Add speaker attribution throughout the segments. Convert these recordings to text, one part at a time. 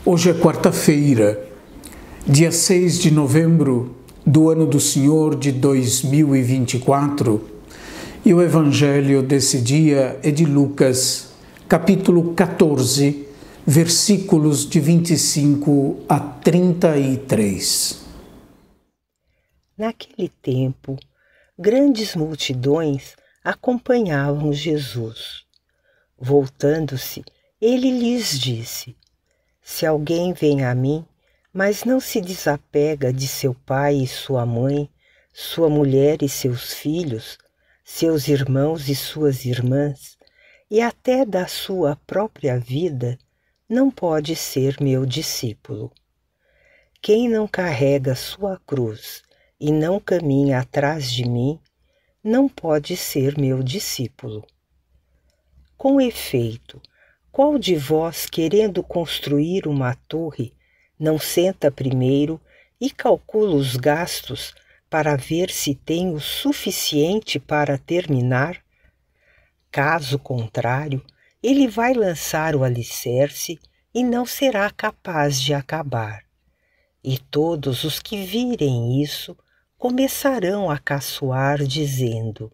Speaker 1: Hoje é quarta-feira, dia 6 de novembro do ano do Senhor de 2024, e o Evangelho desse dia é de Lucas, capítulo 14, versículos de 25 a 33.
Speaker 2: Naquele tempo, grandes multidões acompanhavam Jesus. Voltando-se, ele lhes disse: Se alguém vem a mim, mas não se desapega de seu pai e sua mãe, sua mulher e seus filhos, seus irmãos e suas irmãs, e até da sua própria vida, não pode ser meu discípulo. Quem não carrega sua cruz e não caminha atrás de mim, não pode ser meu discípulo. Com efeito, qual de vós, querendo construir uma torre, não senta primeiro e calcula os gastos para ver se tem o suficiente para terminar? Caso contrário, ele vai lançar o alicerce e não será capaz de acabar. E todos os que virem isso começarão a caçoar, dizendo: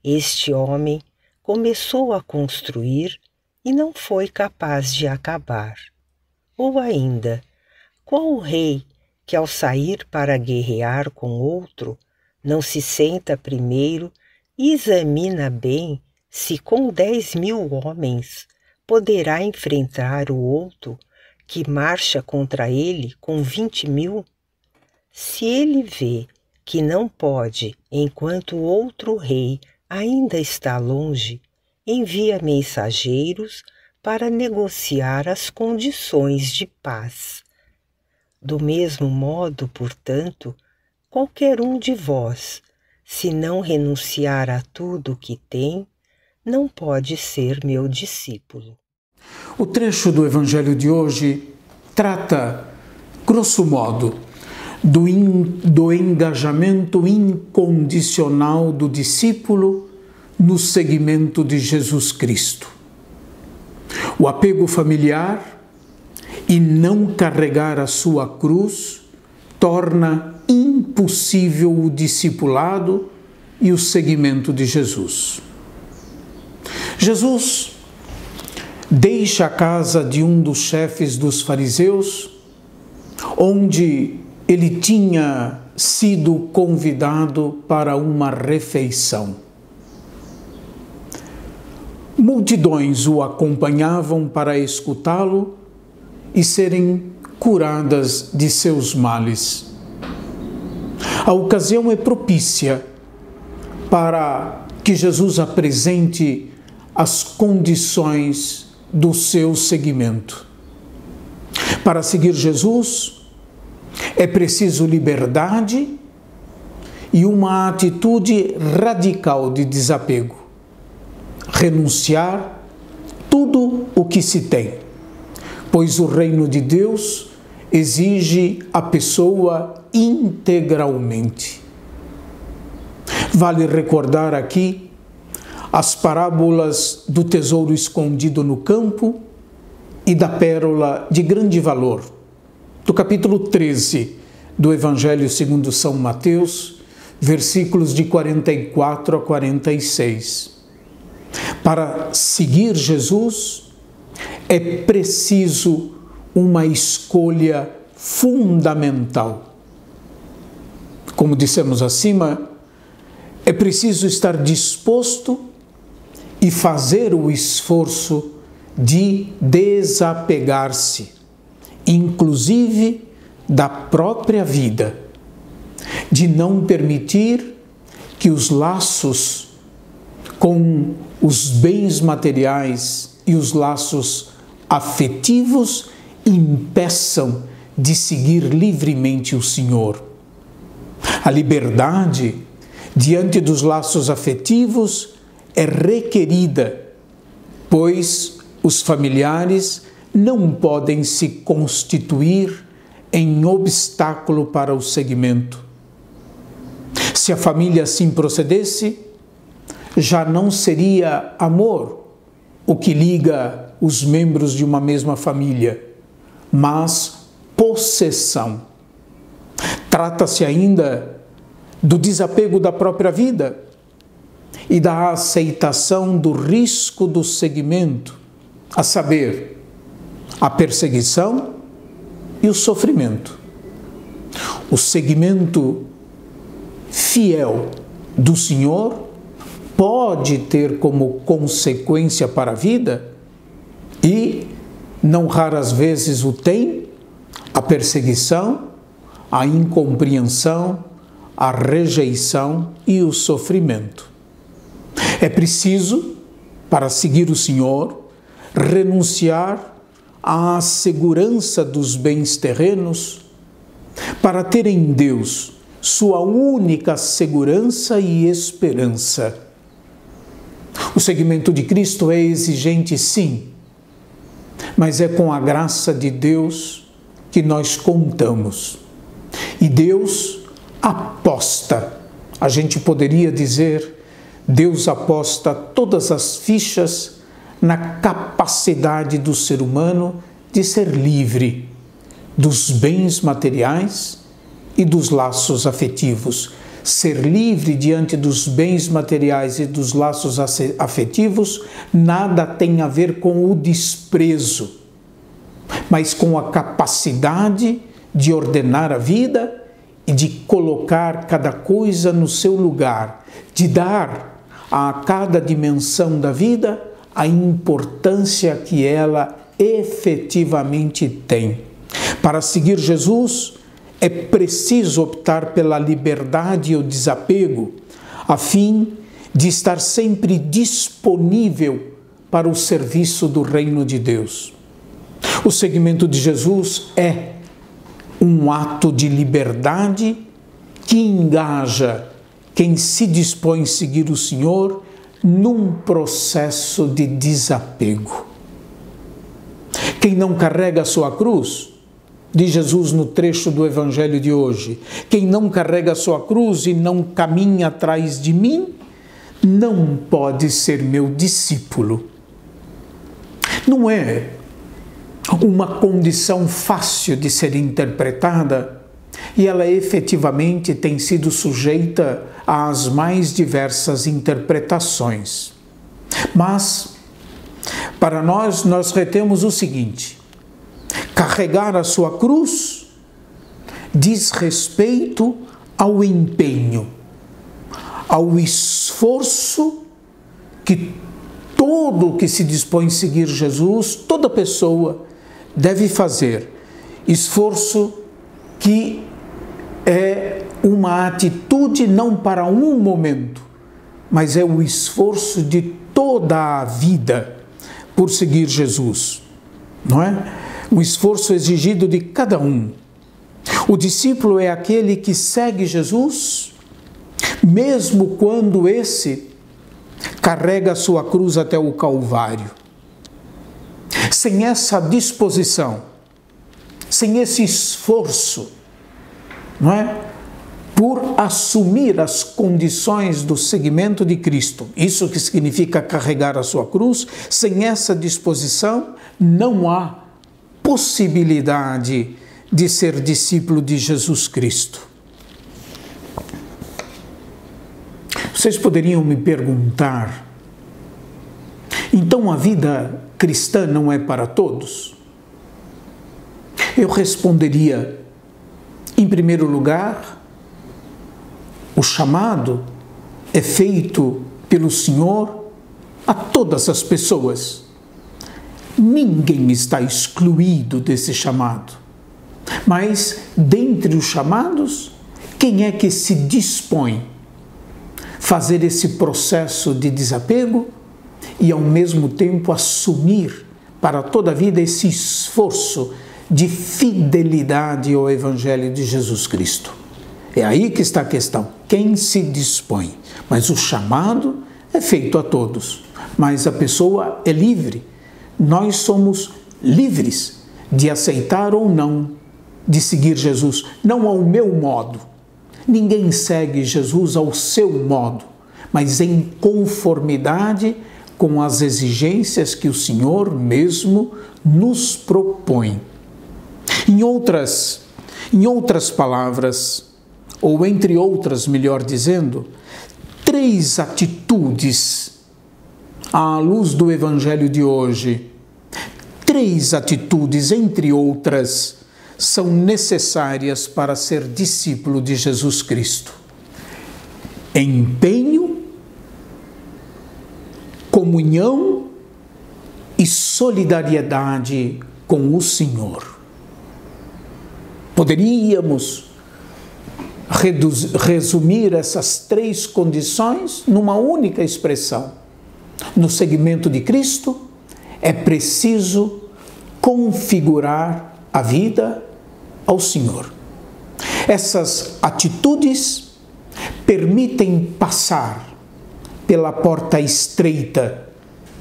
Speaker 2: Este homem começou a construir e não foi capaz de acabar. Ou ainda, qual o rei que, ao sair para guerrear com outro, não se senta primeiro e examina bem se com 10.000 homens poderá enfrentar o outro que marcha contra ele com 20.000? Se ele vê que não pode enquanto o outro rei ainda está longe, envia mensageiros para negociar as condições de paz. Do mesmo modo, portanto, qualquer um de vós, se não renunciar a tudo o que tem, não pode ser meu discípulo.
Speaker 1: O trecho do Evangelho de hoje trata, grosso modo, do engajamento incondicional do discípulo no seguimento de Jesus Cristo. O apego familiar e não carregar a sua cruz torna impossível o discipulado e o seguimento de Jesus. Jesus deixa a casa de um dos chefes dos fariseus, onde ele tinha sido convidado para uma refeição. Multidões o acompanhavam para escutá-lo e serem curadas de seus males. A ocasião é propícia para que Jesus apresente as condições do seu seguimento. Para seguir Jesus, é preciso liberdade e uma atitude radical de desapego. Renunciar tudo o que se tem, pois o reino de Deus exige a pessoa integralmente. Vale recordar aqui as parábolas do tesouro escondido no campo e da pérola de grande valor, do capítulo 13 do Evangelho segundo São Mateus, versículos de 44 a 46. Para seguir Jesus, é preciso uma escolha fundamental. Como dissemos acima, é preciso estar disposto e fazer o esforço de desapegar-se, inclusive da própria vida, de não permitir que os laços com os bens materiais e os laços afetivos impeçam de seguir livremente o Senhor. A liberdade diante dos laços afetivos é requerida, pois os familiares não podem se constituir em obstáculo para o seguimento. Se a família assim procedesse, já não seria amor o que liga os membros de uma mesma família, mas possessão. Trata-se ainda do desapego da própria vida e da aceitação do risco do seguimento, a saber, a perseguição e o sofrimento. O seguimento fiel do Senhor pode ter como consequência para a vida, e não raras vezes o tem, a perseguição, a incompreensão, a rejeição e o sofrimento. É preciso, para seguir o Senhor, renunciar à segurança dos bens terrenos, para ter em Deus sua única segurança e esperança. O seguimento de Cristo é exigente, sim, mas é com a graça de Deus que nós contamos. E Deus aposta, a gente poderia dizer, Deus aposta todas as fichas na capacidade do ser humano de ser livre dos bens materiais e dos laços afetivos. Ser livre diante dos bens materiais e dos laços afetivos nada tem a ver com o desprezo, mas com a capacidade de ordenar a vida e de colocar cada coisa no seu lugar, de dar a cada dimensão da vida a importância que ela efetivamente tem. Para seguir Jesus, é preciso optar pela liberdade e o desapego, a fim de estar sempre disponível para o serviço do reino de Deus. O seguimento de Jesus é um ato de liberdade que engaja quem se dispõe a seguir o Senhor num processo de desapego. Quem não carrega a sua cruz, diz Jesus no trecho do Evangelho de hoje, quem não carrega a sua cruz e não caminha atrás de mim, não pode ser meu discípulo. Não é uma condição fácil de ser interpretada, e ela efetivamente tem sido sujeita às mais diversas interpretações. Mas, para nós retemos o seguinte: carregar a sua cruz diz respeito ao empenho, ao esforço que todo que se dispõe a seguir Jesus, toda pessoa deve fazer. Esforço que é uma atitude não para um momento, mas é o esforço de toda a vida por seguir Jesus, não é? Um esforço exigido de cada um. O discípulo é aquele que segue Jesus, mesmo quando esse carrega a sua cruz até o Calvário. Sem essa disposição, sem esse esforço, não é? Por assumir as condições do seguimento de Cristo, isso que significa carregar a sua cruz, sem essa disposição não há possibilidade de ser discípulo de Jesus Cristo. Vocês poderiam me perguntar, então a vida cristã não é para todos? Eu responderia, em primeiro lugar, o chamado é feito pelo Senhor a todas as pessoas. Ninguém está excluído desse chamado. Mas, dentre os chamados, quem é que se dispõe a fazer esse processo de desapego e, ao mesmo tempo, assumir para toda a vida esse esforço de fidelidade ao Evangelho de Jesus Cristo? É aí que está a questão. Quem se dispõe? Mas o chamado é feito a todos. Mas a pessoa é livre. Nós somos livres de aceitar ou não, de seguir Jesus, não ao meu modo. Ninguém segue Jesus ao seu modo, mas em conformidade com as exigências que o Senhor mesmo nos propõe. Em outras palavras, ou entre outras, melhor dizendo, 3 atitudes à luz do Evangelho de hoje. 3 atitudes, entre outras, são necessárias para ser discípulo de Jesus Cristo: empenho, comunhão e solidariedade com o Senhor. Poderíamos resumir essas 3 condições numa única expressão: no seguimento de Cristo, é preciso configurar a vida ao Senhor. Essas atitudes permitem passar pela porta estreita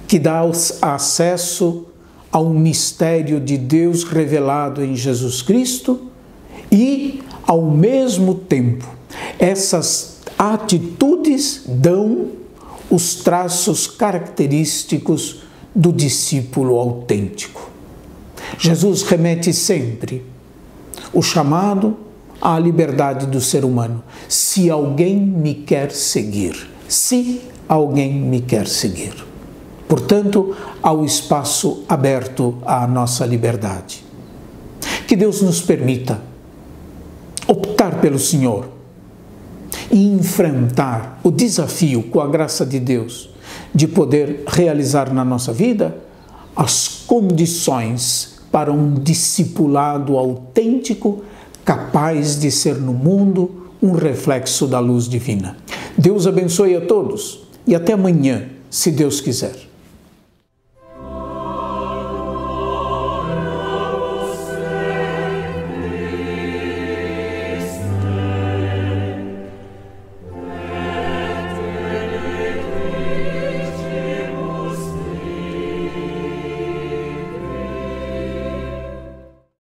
Speaker 1: que dá acesso ao mistério de Deus revelado em Jesus Cristo e, ao mesmo tempo, essas atitudes dão os traços característicos do discípulo autêntico. Jesus remete sempre o chamado à liberdade do ser humano. Se alguém me quer seguir. Se alguém me quer seguir. Portanto, há o espaço aberto à nossa liberdade. Que Deus nos permita optar pelo Senhor e enfrentar o desafio, com a graça de Deus, de poder realizar na nossa vida as condições para um discipulado autêntico, capaz de ser no mundo um reflexo da luz divina. Deus abençoe a todos e até amanhã, se Deus quiser.